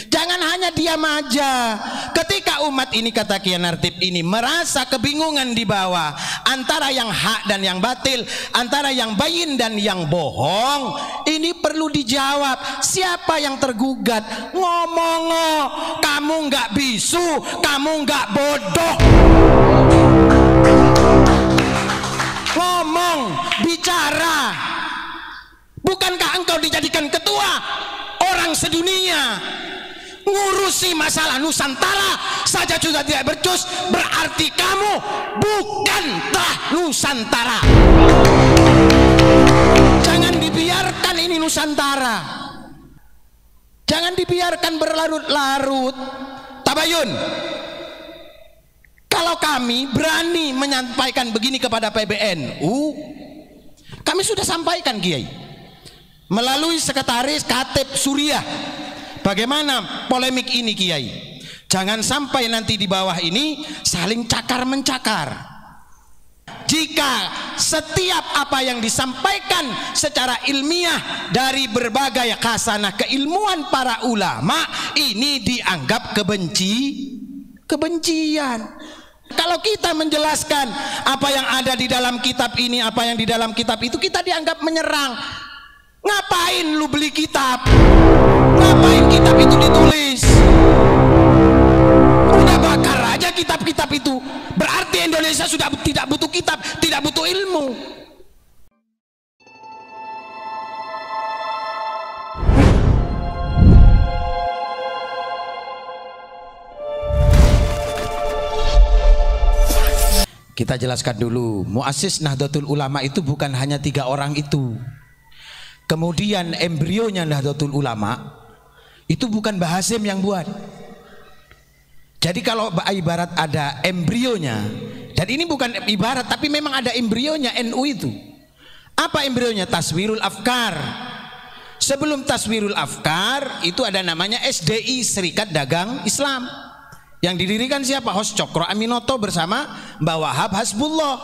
Jangan hanya diam aja. Ketika umat ini, kata Kiai Nartib ini, merasa kebingungan di bawah antara yang hak dan yang batil, antara yang bayin dan yang bohong, ini perlu dijawab. Siapa yang tergugat? Ngomong, kamu nggak bisu, kamu nggak bodoh. Ngomong, bicara. Bukankah engkau dijadikan ketua orang sedunia? Ngurusi masalah Nusantara saja sudah tidak becus, berarti kamu bukanlah Nusantara. Jangan dibiarkan ini Nusantara, jangan dibiarkan berlarut-larut. Tabayun, kalau kami berani menyampaikan begini kepada PBNU, kami sudah sampaikan, Kiai, melalui sekretaris Khatib Suriah. Bagaimana polemik ini, Kiai? Jangan sampai nanti di bawah ini saling cakar mencakar. Jika setiap apa yang disampaikan secara ilmiah dari berbagai khasanah keilmuan para ulama ini dianggap kebencian. Kalau kita menjelaskan apa yang ada di dalam kitab ini, apa yang di dalam kitab itu, kita dianggap menyerang. Ngapain lu beli kitab? Ngapain kitab itu ditulis? Udah bakar aja kitab-kitab itu. Berarti Indonesia sudah tidak butuh kitab, tidak butuh ilmu. Kita jelaskan dulu, muassis Nahdlatul Ulama itu bukan hanya 3 orang itu. Kemudian embrionya Nahdlatul Ulama itu bukan Mbah Hasyim yang buat. Jadi kalau ibarat ada embrionya, dan ini bukan ibarat tapi memang ada embrionya NU itu. Apa embrionya? Taswirul Afkar. Sebelum Taswirul Afkar itu ada namanya SDI, Serikat Dagang Islam, yang didirikan siapa? Hos Cokro Aminoto bersama Mbah Wahab Hasbullah.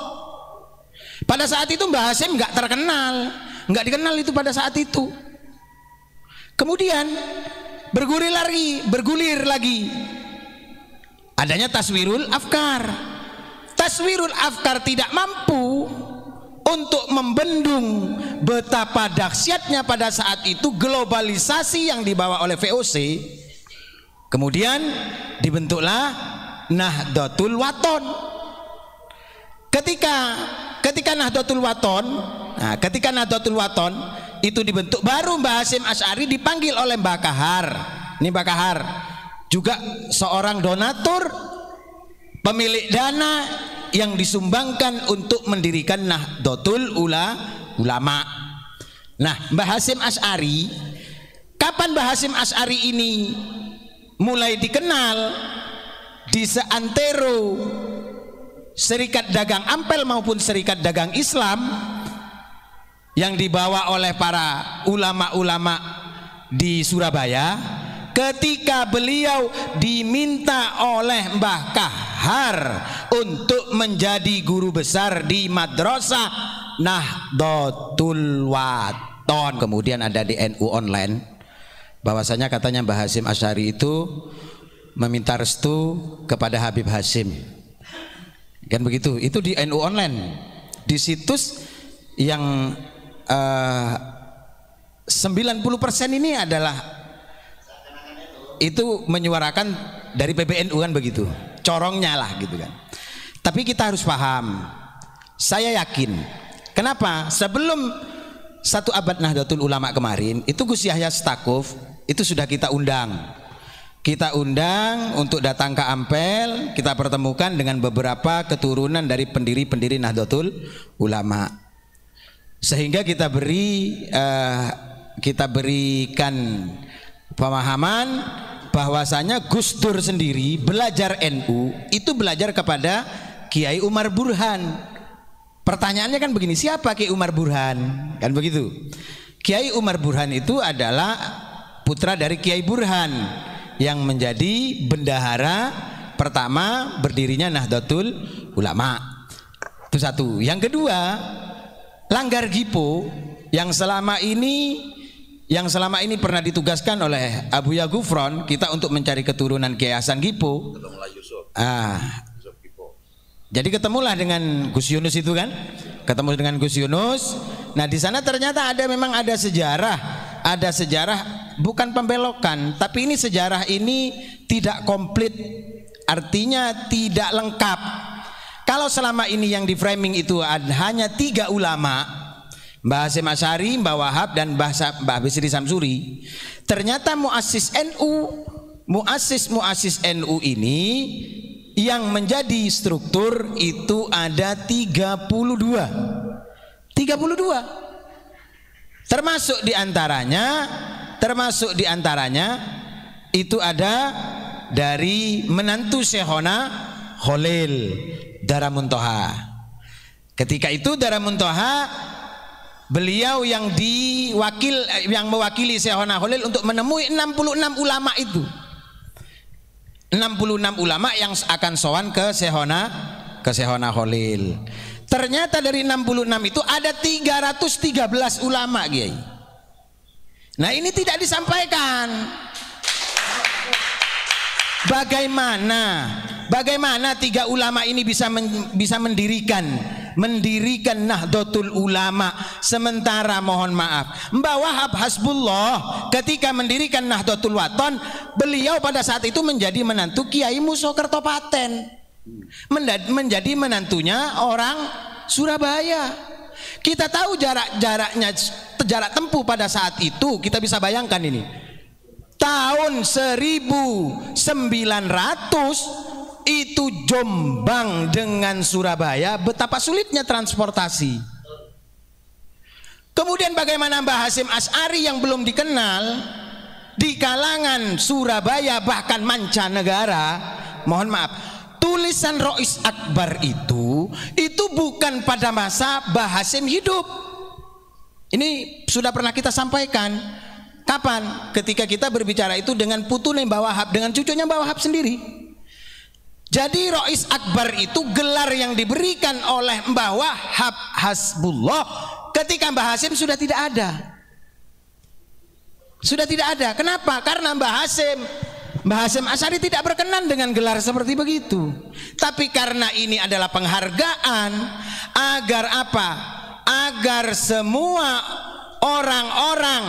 Pada saat itu Mbah Hasyim nggak terkenal, nggak dikenal itu pada saat itu. Kemudian bergulir lagi adanya Taswirul Afkar. Taswirul Afkar tidak mampu untuk membendung betapa dahsyatnya pada saat itu globalisasi yang dibawa oleh VOC. Kemudian dibentuklah Nahdlatul Wathon. Ketika Nahdlatul Wathon, ketika Nahdlatul Wathon itu dibentuk, baru Mbah Hasyim Asy'ari dipanggil oleh Mbah Kahar. Ini Mbah Kahar juga seorang donatur, pemilik dana yang disumbangkan untuk mendirikan Nahdlatul Ulama. Nah, Mbah Hasyim Asy'ari, kapan Mbah Hasyim Asy'ari ini mulai dikenal di seantero Serikat Dagang Ampel maupun Serikat Dagang Islam yang dibawa oleh para ulama-ulama di Surabaya, ketika beliau diminta oleh Mbah Kahar untuk menjadi guru besar di Madrasah Nahdlatul Wathon. Kemudian ada di NU Online bahwasanya katanya Mbah Hasyim Asy'ari itu meminta restu kepada Habib Hasyim, kan begitu. Itu di NU Online, di situs yang 90% ini adalah itu menyuarakan dari PBNU, kan begitu, corongnya lah gitu kan. Tapi kita harus paham, saya yakin, kenapa sebelum 1 abad Nahdlatul Ulama kemarin itu Gus Yahya Stakuf itu sudah kita undang untuk datang ke Ampel, kita pertemukan dengan beberapa keturunan dari pendiri-pendiri Nahdlatul Ulama, sehingga kita berikan pemahaman bahwasanya Gus Dur sendiri belajar NU itu belajar kepada Kiai Umar Burhan. Pertanyaannya kan begini, siapa Kiai Umar Burhan? Kan begitu. Kiai Umar Burhan itu adalah putra dari Kiai Burhan yang menjadi bendahara pertama berdirinya Nahdlatul Ulama. Itu satu. Yang kedua, Langgar Gipo yang selama ini yang selama ini pernah ditugaskan oleh Abuya Gufron kita untuk mencari keturunan Kiai Hasan Gipo. Jadi ketemulah dengan Gus Yunus itu kan, ketemu dengan Gus Yunus. Nah di sana ternyata memang ada sejarah bukan pembelokan, tapi ini sejarah ini tidak komplit, artinya tidak lengkap. Kalau selama ini yang di framing itu hanya 3 ulama, Mbah Hasyim Asy'ari, Mbah Wahab dan Mbah Bisri Samsuri, ternyata muassis NU ini yang menjadi struktur itu ada 32. Termasuk diantaranya itu ada dari menantu Syekhona Khalil Daramuntoha. Ketika itu Daramuntoha beliau yang mewakili Syekhona Khalil untuk menemui 66 ulama itu. 66 ulama yang akan sowan ke Syekhona Khalil. Ternyata dari 66 itu ada 313 ulama, Kiai. Nah, ini tidak disampaikan. Bagaimana 3 ulama ini bisa mendirikan Nahdlatul Ulama, sementara mohon maaf Mbah Wahab Hasbullah ketika mendirikan Nahdlatul Wathon, beliau pada saat itu menjadi menantu Kiai Muso Kertopaten, menjadi menantunya orang Surabaya. Kita tahu jarak tempuh pada saat itu, kita bisa bayangkan ini tahun 1900 itu Jombang dengan Surabaya betapa sulitnya transportasi. Kemudian bagaimana Mbah Hasyim Asy'ari yang belum dikenal di kalangan Surabaya bahkan mancanegara. Mohon maaf, tulisan Rois Akbar itu bukan pada masa Mbah Hasyim hidup. Ini sudah pernah kita sampaikan. Kapan? Ketika kita berbicara itu dengan putune Mbah Wahab, dengan cucunya Mbah Wahab sendiri. Jadi Rois Akbar itu gelar yang diberikan oleh Mbah Wahab Hasbullah ketika Mbah Hasyim sudah tidak ada. Kenapa? Karena Mbah Hasyim Asy'ari tidak berkenan dengan gelar seperti begitu. Tapi karena ini adalah penghargaan agar apa? Agar semua orang-orang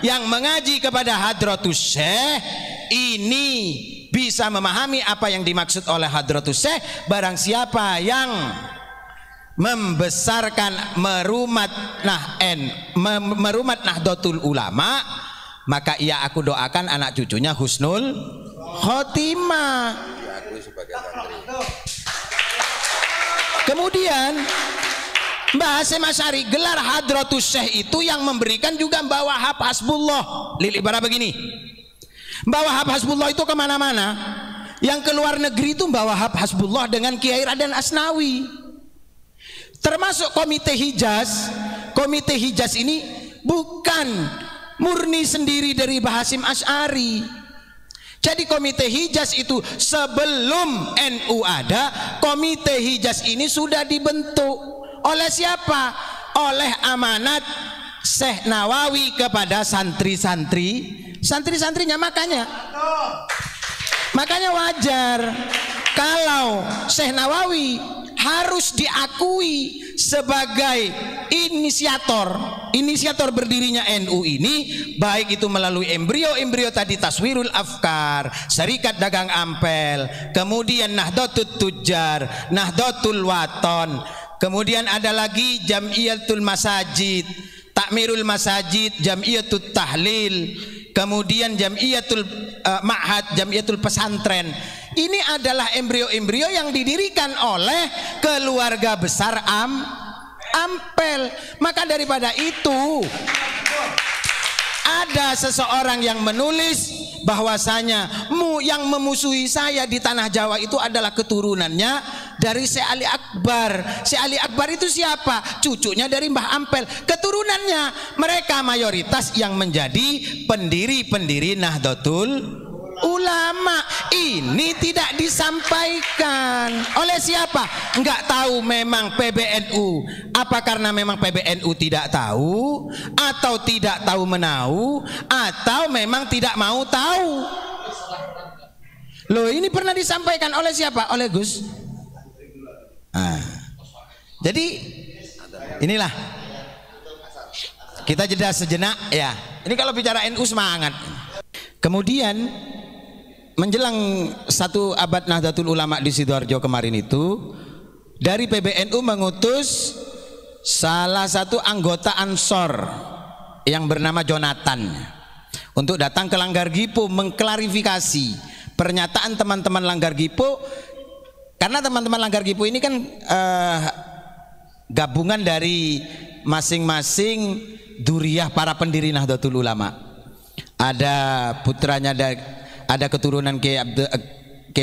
yang mengaji kepada Hadratus Syekh ini bisa memahami apa yang dimaksud oleh Hadratus Syekh. Barang siapa yang membesarkan merumat Nahdlatul Ulama, maka aku doakan anak cucunya husnul khotimah. Kemudian Mbah Hasyim Asy'ari, gelar Hadratus Syekh itu yang memberikan juga Mbah Wahab Hasbullah. Ibarat begini, Mbah Wahab Hasbullah itu kemana-mana. Yang ke luar negeri itu Mbah Wahab Hasbullah dengan Kiai Raden Asnawi. Termasuk Komite Hijaz. Komite Hijaz ini bukan murni sendiri dari Mbah Hasyim Asy'ari. Jadi Komite Hijaz itu sebelum NU ada, Komite Hijaz ini sudah dibentuk. Oleh siapa? Oleh amanat Syekh Nawawi kepada santri-santrinya. Makanya wajar kalau Syekh Nawawi harus diakui sebagai inisiator berdirinya NU ini, baik itu melalui embrio tadi Taswirul Afkar, Syarikat Dagang Ampel, kemudian Nahdlatul Tujjar, Nahdlatul Wathon, kemudian ada lagi Jam'iyatul Masajid, Takmirul Masajid, Jam'iyatul Tahlil, kemudian Jam'iyatul Ma'had, Jam'iyatul Pesantren. Ini adalah embrio-embrio yang didirikan oleh keluarga besar Ampel. Maka daripada itu ada seseorang yang menulis bahwasanya yang memusuhi saya di tanah Jawa itu adalah keturunannya dari Syekh Ali Akbar. Syekh Ali Akbar itu siapa? Cucunya dari Mbah Ampel. Keturunannya mereka mayoritas yang menjadi pendiri-pendiri Nahdlatul Ulama. ini tidak disampaikan oleh siapa? Enggak tahu memang PBNU. Apa karena memang PBNU tidak tahu, atau tidak tahu menahu, atau memang tidak mau tahu? Loh, ini pernah disampaikan oleh siapa? Oleh Gus. Jadi inilah, kita jeda sejenak ya. Ini kalau bicara NU semangat. Kemudian menjelang 1 abad Nahdlatul Ulama di Sidoarjo kemarin itu, dari PBNU mengutus salah satu anggota Ansor yang bernama Jonathan untuk datang ke Langgar Gipo mengklarifikasi pernyataan teman-teman Langgar Gipo, karena teman-teman Langgar Gipo ini kan gabungan dari masing-masing duriyah para pendiri Nahdlatul Ulama. Ada putranya, ada keturunan Kiai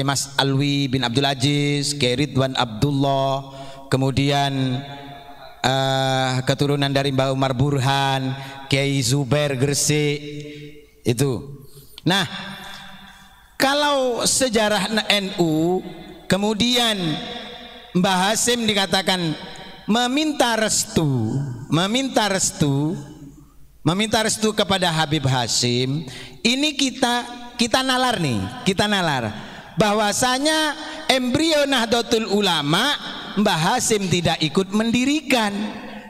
Mas Alwi bin Abdul Aziz, Kiai Ridwan Abdullah, kemudian keturunan dari Mbah Umar Burhan, Kiai Zubair Gresik itu. Nah, kalau sejarah NU, kemudian Mbah Hasim dikatakan meminta restu kepada Habib Hasim. Ini kita nalar bahwasanya embrio Nahdlatul Ulama Mbah Hasim tidak ikut mendirikan.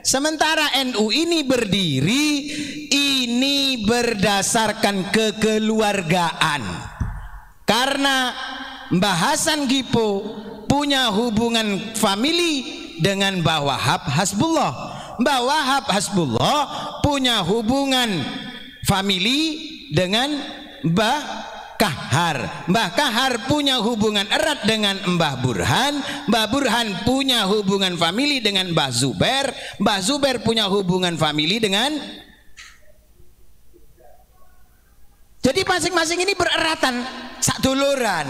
Sementara NU ini berdiri ini berdasarkan kekeluargaan, karena Mbah Hasan Gipo punya hubungan famili dengan Mbah Wahab Hasbullah. Mbah Wahab Hasbullah punya hubungan famili dengan Mbah Kahar. Mbah Kahar punya hubungan erat dengan Mbah Burhan. Mbah Burhan punya hubungan famili dengan Mbah Zubair. Mbah Zubair punya hubungan famili dengan, jadi masing-masing ini bereratan, saduluran.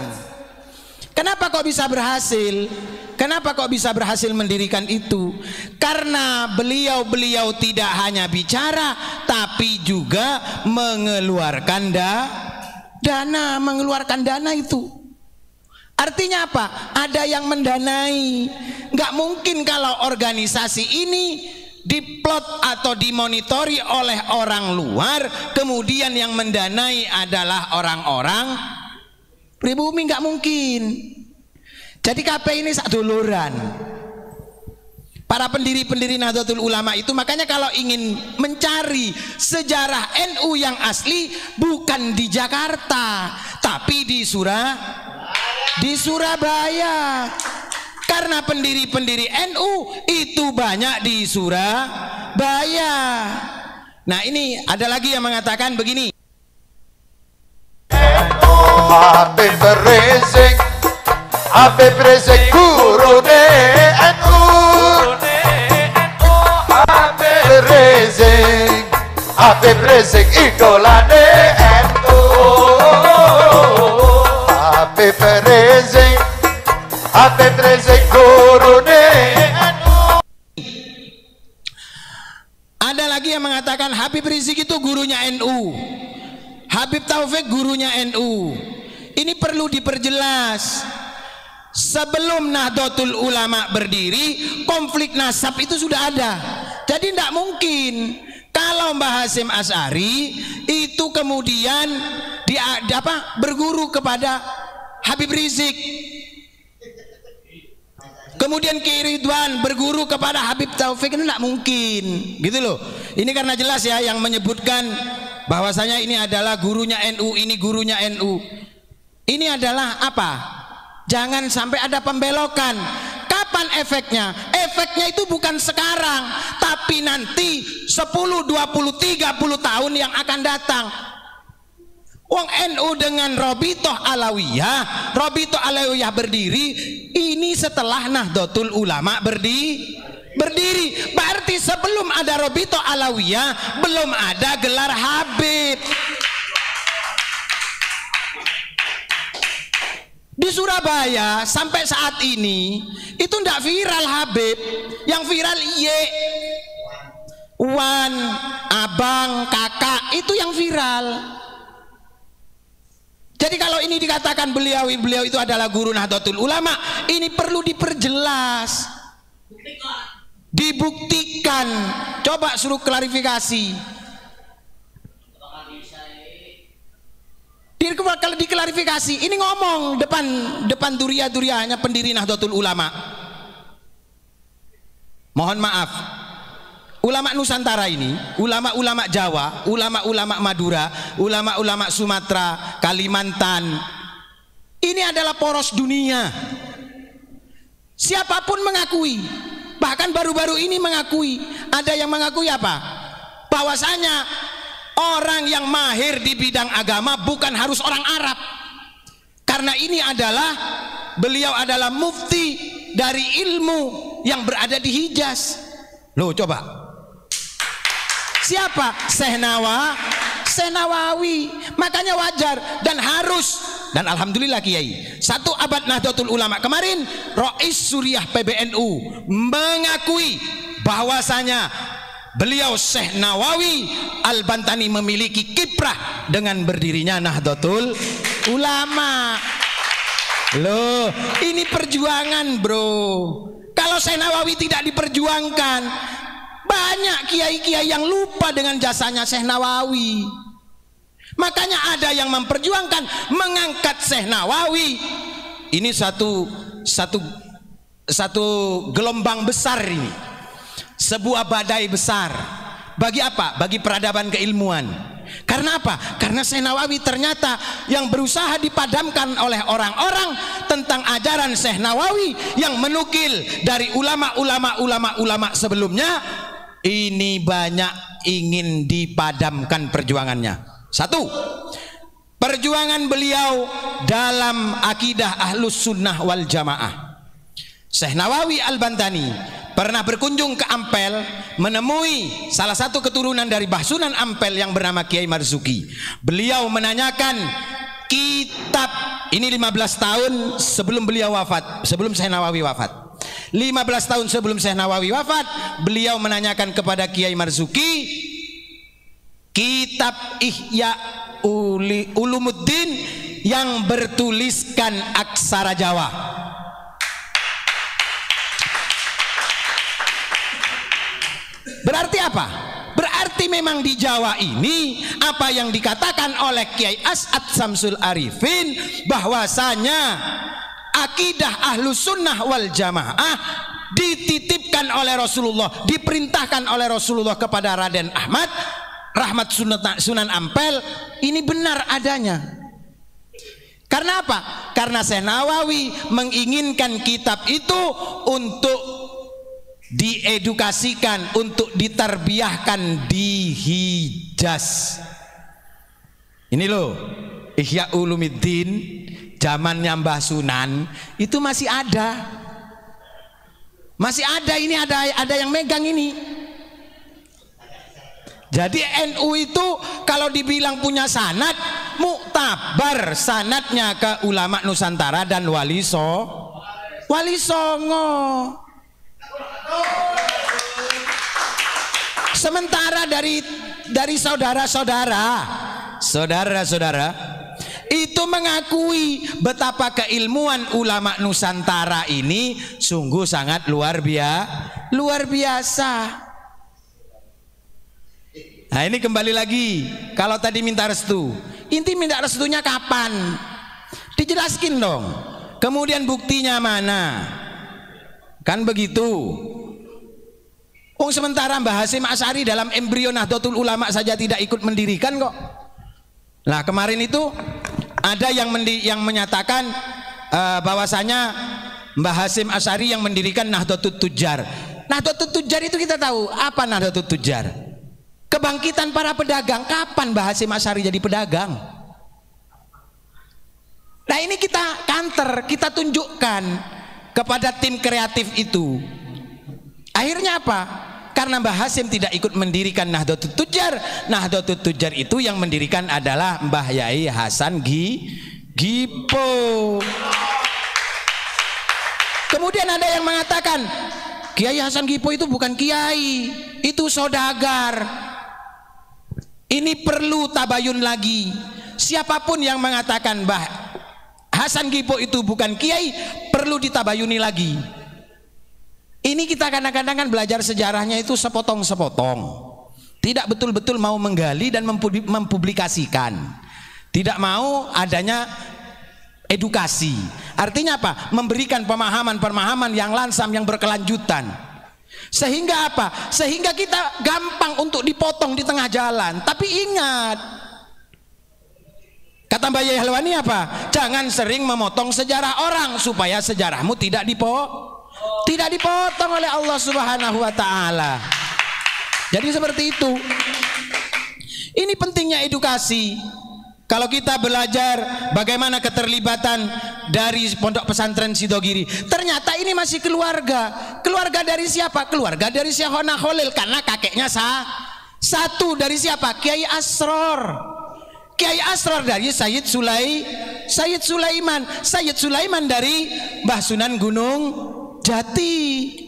Kenapa kok bisa berhasil? Kenapa kok bisa berhasil mendirikan itu? Karena beliau tidak hanya bicara, tapi juga mengeluarkan dana itu. Artinya apa? Ada yang mendanai. Nggak mungkin kalau organisasi ini diplot atau dimonitori oleh orang luar, kemudian yang mendanai adalah orang-orang pribumi, nggak mungkin. Jadi KP ini saduluran. Para pendiri-pendiri Nahdlatul Ulama itu, makanya kalau ingin mencari sejarah NU yang asli bukan di Jakarta, tapi di Surabaya. Karena pendiri-pendiri NU itu banyak di Surabaya. Nah, ini ada lagi yang mengatakan begini. Habib Rizik gurune NU, Habib Rizik idolane NU, Habib Rizik gurune NU. Ada lagi yang mengatakan Habib Rizik itu gurunya NU, Habib Taufik gurunya NU. Ini perlu diperjelas. Sebelum Nahdlatul Ulama berdiri, konflik nasab itu sudah ada. Jadi tidak mungkin kalau Mbah Hasim Asy'ari itu kemudian berguru kepada Habib Rizik, kemudian Kiai Ridwan berguru kepada Habib Taufik, ini tidak mungkin, gitu loh. Ini karena jelas ya yang menyebutkan bahwasanya ini adalah gurunya NU, ini gurunya NU. Ini adalah apa? Jangan sampai ada pembelokan. Kapan efeknya? Efeknya itu bukan sekarang, tapi nanti 10, 20, 30 tahun yang akan datang. Wong NU dengan Robitoh Alawiyah berdiri ini setelah Nahdlatul Ulama berdiri. Berarti sebelum ada Robitoh Alawiyah belum ada gelar Habib. Di Surabaya sampai saat ini itu tidak viral Habib, yang viral Wan, abang, kakak, itu yang viral. Jadi kalau ini dikatakan beliau itu adalah guru Nahdlatul Ulama, ini perlu diperjelas, dibuktikan. Coba suruh klarifikasi. Kalau diklarifikasi, ini ngomong depan duria-durianya pendiri Nahdlatul Ulama. Mohon maaf, ulama Nusantara ini, ulama-ulama Jawa, ulama-ulama Madura, ulama-ulama Sumatera, Kalimantan, ini adalah poros dunia. Siapapun mengakui, bahkan baru-baru ini mengakui, ada yang mengakui apa? Bahwasanya orang yang mahir di bidang agama bukan harus orang Arab. Karena ini beliau adalah mufti dari ilmu yang berada di Hijaz. Loh, coba. Siapa? Syekh Nawawi. Makanya wajar dan harus, dan alhamdulillah Kiai, 1 abad Nahdlatul Ulama kemarin, Rais Suriah PBNU mengakui bahwasanya beliau Syekh Nawawi Al-Bantani memiliki kiprah dengan berdirinya Nahdlatul Ulama. Loh, ini perjuangan, bro. Kalau Syekh Nawawi tidak diperjuangkan, banyak kiai-kiai yang lupa dengan jasanya Syekh Nawawi. Makanya ada yang memperjuangkan mengangkat Syekh Nawawi. Ini satu gelombang besar ini. Sebuah badai besar. Bagi apa? Bagi peradaban keilmuan. Karena apa? Karena Syekh Nawawi ternyata yang berusaha dipadamkan oleh orang-orang tentang ajaran Syekh Nawawi yang menukil dari ulama-ulama sebelumnya, ini banyak ingin dipadamkan perjuangannya. 1, perjuangan beliau dalam akidah Ahlus Sunnah wal Jamaah. Syekh Nawawi Al-Bantani pernah berkunjung ke Ampel, menemui salah satu keturunan dari Bahsunan Ampel yang bernama Kiai Marzuki. Beliau menanyakan kitab ini 15 tahun sebelum beliau wafat, sebelum Syekh Nawawi wafat. 15 tahun sebelum Syekh Nawawi wafat, beliau menanyakan kepada Kiai Marzuki kitab Ihya Ulumuddin yang bertuliskan aksara Jawa. Berarti apa? Berarti memang di Jawa ini apa yang dikatakan oleh Kiai As'ad Samsul Arifin, bahwasanya akidah Ahlus Sunnah wal Jamaah dititipkan oleh Rasulullah, diperintahkan oleh Rasulullah kepada Raden Ahmad Rahmat Sunan Ampel, ini benar adanya. Karena apa? Karena Syekh Nawawi menginginkan kitab itu untuk diedukasikan, untuk ditarbiyahkan di Hijaz. Ini loh, Ihya Ulumuddin zamannya Mbah Sunan itu masih ada. Masih ada, ini ada yang megang ini. Jadi NU itu kalau dibilang punya sanad, muktabar sanadnya ke ulama Nusantara dan Wali Songo. Sementara dari saudara-saudara itu mengakui betapa keilmuan ulama Nusantara ini sungguh sangat luar biasa. Nah, ini kembali lagi, kalau tadi minta restu, inti minta restunya kapan? Dijelaskin dong. Kemudian buktinya mana? Kan begitu. Sementara Mbah Hasyim Asy'ari dalam embrio Nahdlatul Ulama saja tidak ikut mendirikan kok. Nah, kemarin itu ada yang menyatakan bahwasanya Mbah Hasyim Asy'ari yang mendirikan Nahdlatul Tujjar. Nahdlatul Tujjar itu kita tahu apa Nahdlatul Tujjar? Kebangkitan para pedagang. Kapan Mbah Hasyim Asy'ari jadi pedagang? Nah, ini kita counter, kita tunjukkan kepada tim kreatif itu. Akhirnya apa? Karena Mbah Hasyim tidak ikut mendirikan Nahdlatul Tujjar. Nahdlatul Tujjar itu yang mendirikan adalah Mbah Yai Hasan Gipo. Kemudian ada yang mengatakan Kiai Hasan Gipo itu bukan kiai, itu saudagar. Ini perlu tabayun lagi. siapapun yang mengatakan Mbah Hasan Gipo itu bukan kiai perlu ditabayuni lagi. Ini kita kadang-kadang kan belajar sejarahnya itu sepotong-sepotong, tidak betul-betul mau menggali dan mempublikasikan, tidak mau adanya edukasi. Artinya apa? Memberikan pemahaman-pemahaman yang lansam, yang berkelanjutan. Sehingga apa? Sehingga kita gampang untuk dipotong di tengah jalan. Tapi ingat, kata Mbak Yai Halwani apa? Jangan sering memotong sejarah orang supaya sejarahmu tidak dipotong oleh Allah Subhanahu wa taala. Jadi seperti itu. Ini pentingnya edukasi. Kalau kita belajar bagaimana keterlibatan dari Pondok Pesantren Sidogiri, ternyata ini masih keluarga. Keluarga dari siapa? Keluarga dari Syekhona Khalil, karena kakeknya satu. Dari siapa? Kiai Asror. Kiai Asror dari Sayyid Sulaiman. Sayyid Sulaiman dari Mbah Sunan Gunung Jati.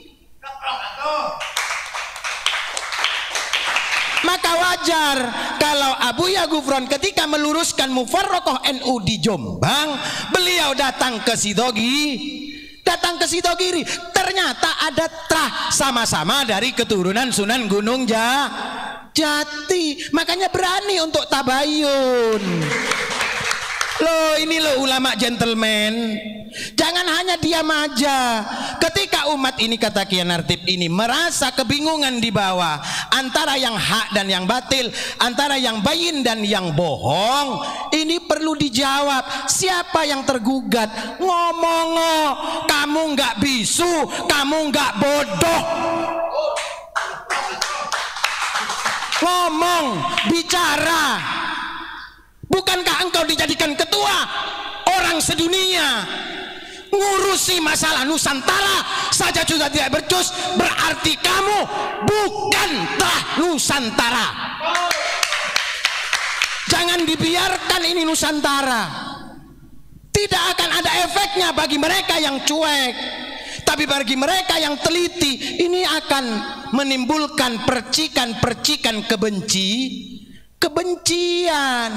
Maka wajar kalau Abuya Gufron ketika meluruskan Mufarraqah NU di Jombang, beliau datang ke Sidogiri. Ternyata ada trah sama-sama dari keturunan Sunan Gunung Jati. Makanya berani untuk tabayun. Loh, ini loh ulama gentleman. Jangan hanya diam aja. Ketika umat ini, kata Kiai Nartib ini, merasa kebingungan di bawah antara yang hak dan yang batil, antara yang bayin dan yang bohong, ini perlu dijawab. Siapa yang tergugat? Ngomong, kamu nggak bisu, kamu nggak bodoh. Ngomong, bicara. Bukankah engkau dijadikan ketua orang sedunia? Ngurusi masalah Nusantara saja sudah tidak becus, berarti kamu bukanlah Nusantara. Jangan dibiarkan ini Nusantara. Tidak akan ada efeknya bagi mereka yang cuek, tapi bagi mereka yang teliti ini akan menimbulkan percikan-percikan kebencian.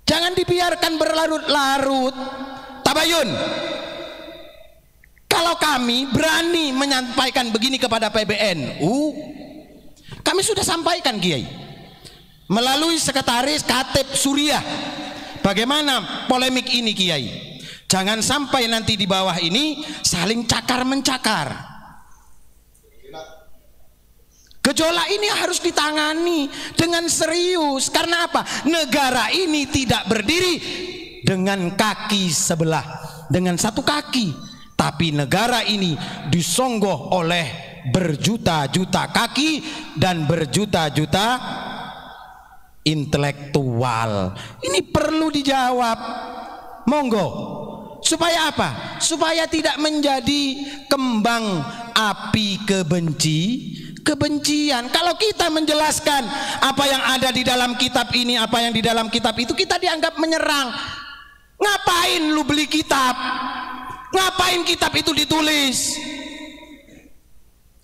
Jangan dibiarkan berlarut-larut. Tabayun. Kalau kami berani menyampaikan begini kepada PBNU, kami sudah sampaikan Kiai melalui sekretaris Katib Suriah. Bagaimana polemik ini Kiai? Jangan sampai nanti di bawah ini saling cakar-mencakar. Gejolak ini harus ditangani dengan serius. Karena apa? Negara ini tidak berdiri dengan kaki sebelah, dengan satu kaki, tapi negara ini disonggoh oleh berjuta-juta kaki dan berjuta-juta intelektual. Ini perlu dijawab. Monggo. Supaya apa? Supaya tidak menjadi kembang api kebencian. Kalau kita menjelaskan apa yang ada di dalam kitab ini, apa yang di dalam kitab itu, kita dianggap menyerang. Ngapain lu beli kitab? Ngapain kitab itu ditulis?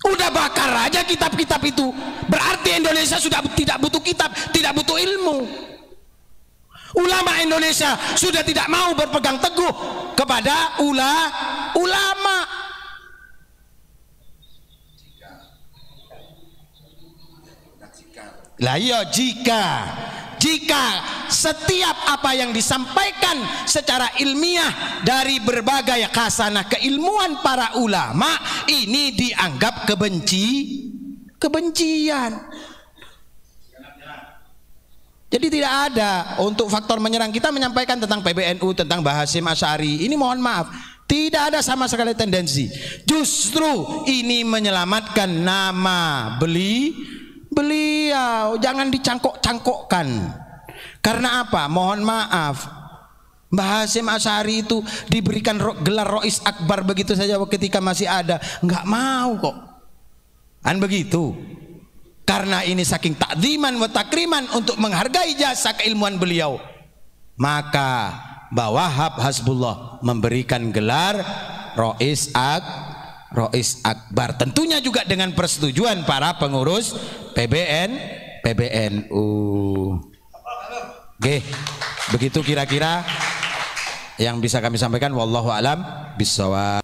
Udah bakar aja kitab-kitab itu. Berarti Indonesia sudah tidak butuh kitab, tidak butuh ilmu. Ulama Indonesia sudah tidak mau berpegang teguh kepada ulama. Lah iya, jika setiap apa yang disampaikan secara ilmiah dari berbagai khasanah keilmuan para ulama ini dianggap kebencian. Jadi tidak ada untuk faktor menyerang. Kita menyampaikan tentang PBNU, tentang Mbah Hasyim Asy'ari. Ini mohon maaf, tidak ada sama sekali tendensi. Justru ini menyelamatkan nama beliau. Jangan dicangkok-cangkokkan. Karena apa? Mohon maaf, Mbah Hasyim Asy'ari itu diberikan gelar Rois Akbar begitu saja ketika masih ada. Nggak mau kok. Kan begitu. Karena ini saking takziman wa takriman untuk menghargai jasa keilmuan beliau, maka Mbah Wahab Hasbullah memberikan gelar Rois Akbar, tentunya juga dengan persetujuan para pengurus PBNU. Oke, begitu kira-kira yang bisa kami sampaikan. Wallahu alam bisawab.